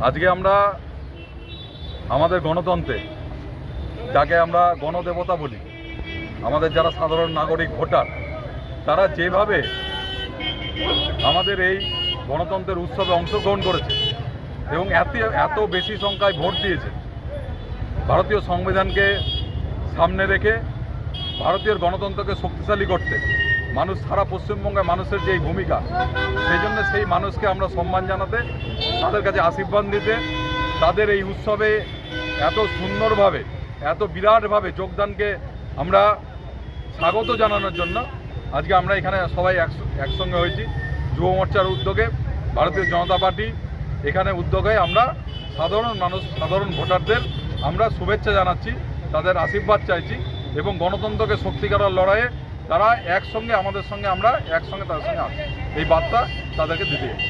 আজকে আমরা আমাদের গণতন্ত্রে, যাকে আমরা গণদেবতা বলি, আমাদের যারা সাধারণ নাগরিক ভোটার, তারা যেভাবে আমাদের এই গণতন্ত্রের উৎসবে অংশগ্রহণ করেছে এবং এত বেশি সংখ্যায় ভোট দিয়েছে, ভারতীয় সংবিধানকে সামনে রেখে ভারতীয় গণতন্ত্রকে শক্তিশালী করতে মানুষ, সারা পশ্চিমবঙ্গের মানুষের যেই ভূমিকা, সেই জন্য সেই মানুষকে আমরা সম্মান জানাতে, তাদের কাছে আশীর্বাদ দিতে, তাদের এই উৎসবে এত সুন্দরভাবে, এত বিরাটভাবে যোগদানকে আমরা স্বাগত জানানোর জন্য আজকে আমরা এখানে সবাই একসঙ্গে হয়েছি। যুব মোর্চার উদ্যোগে, ভারতীয় জনতা পার্টি এখানে উদ্যোগে আমরা সাধারণ মানুষ, সাধারণ ভোটারদের আমরা শুভেচ্ছা জানাচ্ছি, তাদের আশীর্বাদ চাইছি এবং গণতন্ত্রকে শক্তি করার লড়াইয়ে তারা একসঙ্গে আমাদের সঙ্গে, আমরা একসঙ্গে তাদের সঙ্গে আছি, এই বার্তা তাদেরকে দিতে চাই।